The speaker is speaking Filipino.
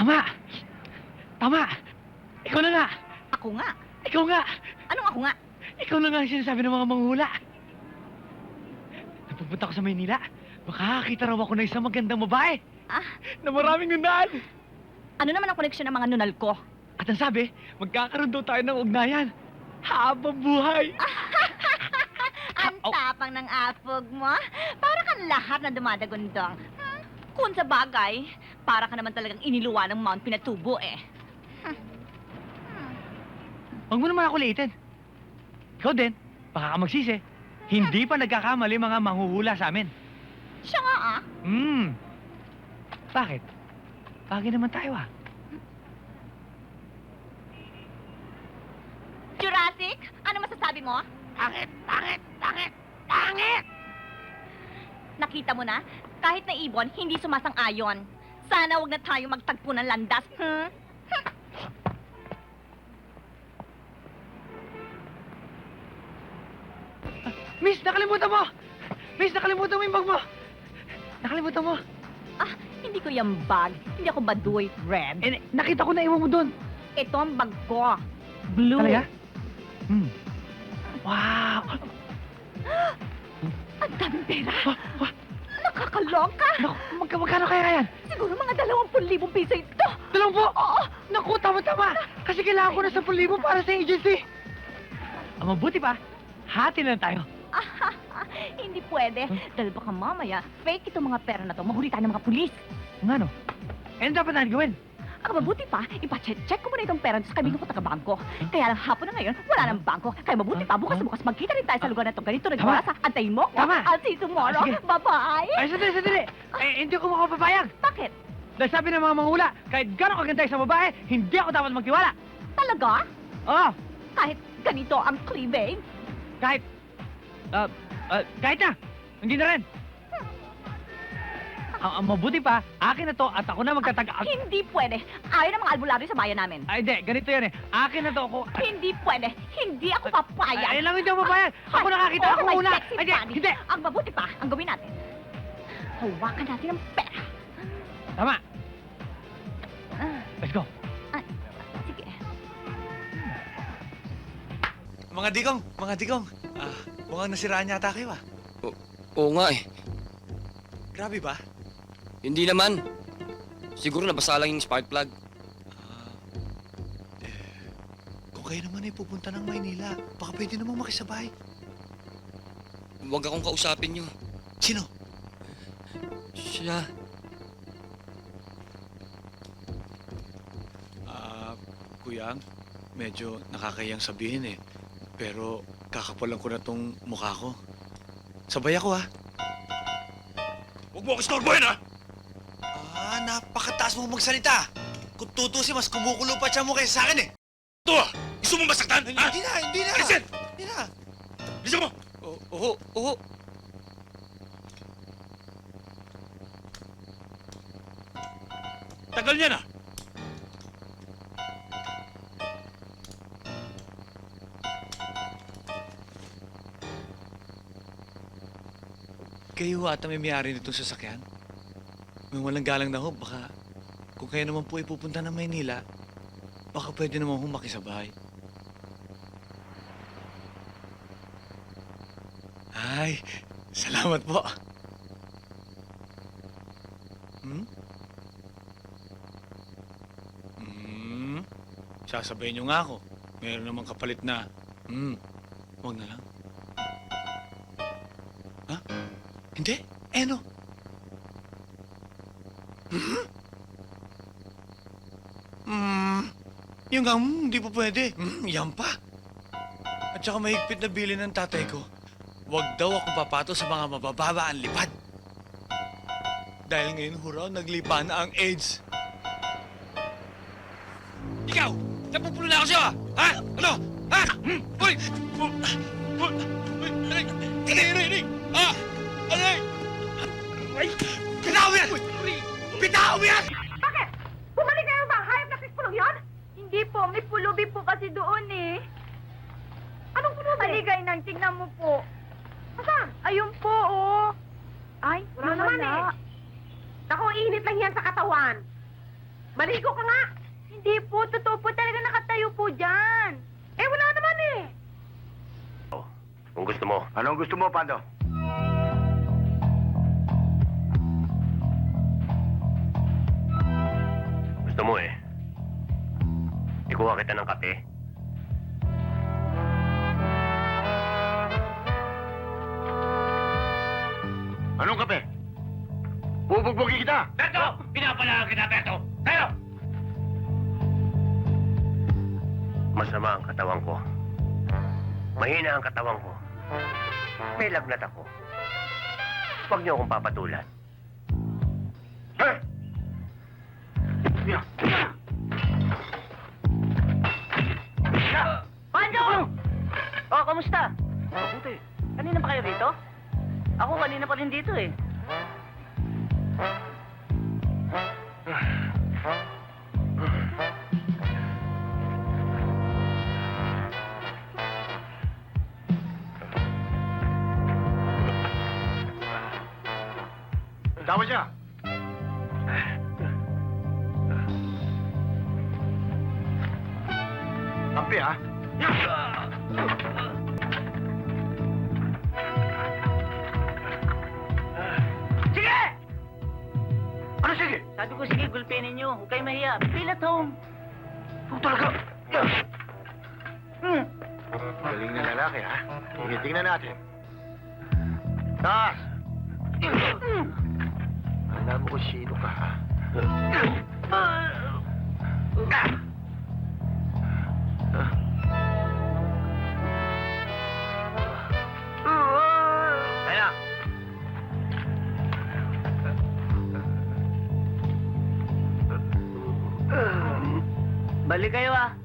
Tama! Tama! Ikaw na nga! Ako nga. Ikaw nga! Anong ako nga? Ikaw na nga ang sinasabi ng mga manghula. Napupunta ko sa Maynila. Makakakita raw ako ng isang magandang babae. Ah, Na maraming gandaan. ano naman ang koneksyon ng mga nunal ko? At ang sabi, magkakaroon daw tayo ng ugnayan. Habang buhay. Ang tapang ng apog mo. Para kang lahat na dumadagundong. Kung sa bagay, para ka naman talagang iniluwa ng Mount Pinatubo eh. Huwag mo naman ako liitin. Ikaw din, baka ka magsisi. Hindi pa nagkakamali mga manghuhula sa amin. Siya nga ah. Bakit? Bagay naman tayo ah. Jurassic, ano masasabi mo? Pangit! Pangit! Pangit! Pangit! Nakita mo na? Kahit na ibon, hindi sumasang-ayon. Sana wag na tayo magtagpo ng landas. Miss, nakalimutan mo! Miss, nakalimutan mo yung bag mo! Nakalimutan mo! Ah, hindi ko yung bag. Hindi ako baduy, red. Eh, nakita ko na iwan mo doon. Ito ang bag ko. Blue. Talaga? Wow! Ang daming pera. Wah! Nakakaloka. Naku, magkano kaya yan? Siguro mga 20,000 piso ito. 20? Oo! Naku, tama-tama! Kasi kailangan ko na 10,000 para sa agency. Ang mabuti pa, hati lang tayo. Hindi pwede. Dahil baka mamaya, fake itong mga pera na to. Mahuli tayo ng mga pulis. Nga no? Eh, ano dapat natin gawin? Ang mabuti pa, ipacheck ko muna itong pera sa kaibigan ko taga-bangko. Kaya lang hapon na ngayon, wala ng bangko. Kaya mabuti pa, bukas magkita rin tayo sa lugar na to. Ganito rin Tama. oras, antayin mo ko. Tama. I'll see you tomorrow. Sige. Bye-bye. Ay, sandali! Eh, hindi ko makapapayag. Bakit? Dahil sabi ng mga manghula, kahit gano'ng kaganda isang babae, hindi ako dapat magtiwala. Talaga? Oo! Kahit ganito ang cleavage? Kahit... kahit na! Hindi na rin! Ang mabuti pa, akin na to at ako na Hindi pwede. Ayaw ng mga albularyo sa bayan namin. Ay, hindi. Ganito yan eh. Akin na to ako... Hindi pwede. Hindi ako papayag. Ay, lang hindi ako papayag. Ako nakakita, ako my una. sexy Ay, body. hindi. Ang mabuti pa, ang gawin natin. Hawakan natin ang pera. Tama. Ah, Let's go. sige. Mga digong. Mukhang nasiraan yata kayo Oo nga eh. Grabe ba? Hindi naman. Siguro nabasa lang yung spark plug. Kung kayo naman ay pupunta ng Maynila, baka pwede namang makisabay. Huwag akong kausapin nyo. Sino? Siya. Kuyang, medyo nakakayang sabihin eh. Pero kakapalan ko na tong mukha ko. Sabay ako Huwag mo ako istorbohin, ha? Napakataas mo magsalita. Kung tutusin, mas kumukulo pa siya mo kaysa sa akin eh. Ito, gusto mo masaktan, ha? Hindi na. Listen! Hindi na. Listen mo! Oo. Tagal niya na. Kayo ata may may-ari nitong sasakyan? May walang galang na ho, baka kung kayo naman po ipupunta ng Maynila, baka pwede naman ho makisabay. Ay, salamat po. Sasabayin niyo nga ako. Meron namang kapalit na. Huwag na lang. Ha? Hindi? Eh, ano? Yung nga, hindi pa pwede. Yan pa. At saka mahigpit na bilin ng tatay ko. Huwag daw akong papato sa mga mabababa ang lipad. Dahil ngayon, huraw, naglipa na ang AIDS. Ikaw! Napupulo na ako sa'yo, ha? Ano? Ha? Uy! Aray! Ha? Aray! Ay! Bitaw mo yan! Bitaw mo yan! Bakit? Bumalik kayo ba? Hayop na pispulong yun? Hindi po. May pulubi po kasi doon eh. Anong pulubi? Haligay nang tingnan mo po. Asan? Ayun po, oh. Ay, Wala naman eh. Naku, init lang yan sa katawan. Maligo ka nga! Hindi po, totoo po talaga nakatayo po dyan. Eh, wala naman eh. Kung gusto mo. Anong gusto mo, Pando? Gusto mo eh. Ikuha kita ng kape. Anong kape? Bubugbugin kita! Beto! Pinapalagan kita, Beto! Tayo! Masama ang katawan ko. Mahina ang katawan ko. May lagnat ako. Huwag niyo akong papatulan. Eh! Yeah. Panjo! Oh, kamusta? Mabuti. Kanina pa kayo rito? Ako kanina pa rin dito eh. Tawag siya. Kampi, ha? Sige! Ano sige? Sabi ko sige, gulpinin ninyo. Huwag kayo mahiya. Feel at home. Ito talaga. Galing na lalaki, ha? Sige, tingnan natin. Taas! Alam mo kung sino ka, ha? Kaya! Balik kayo ah.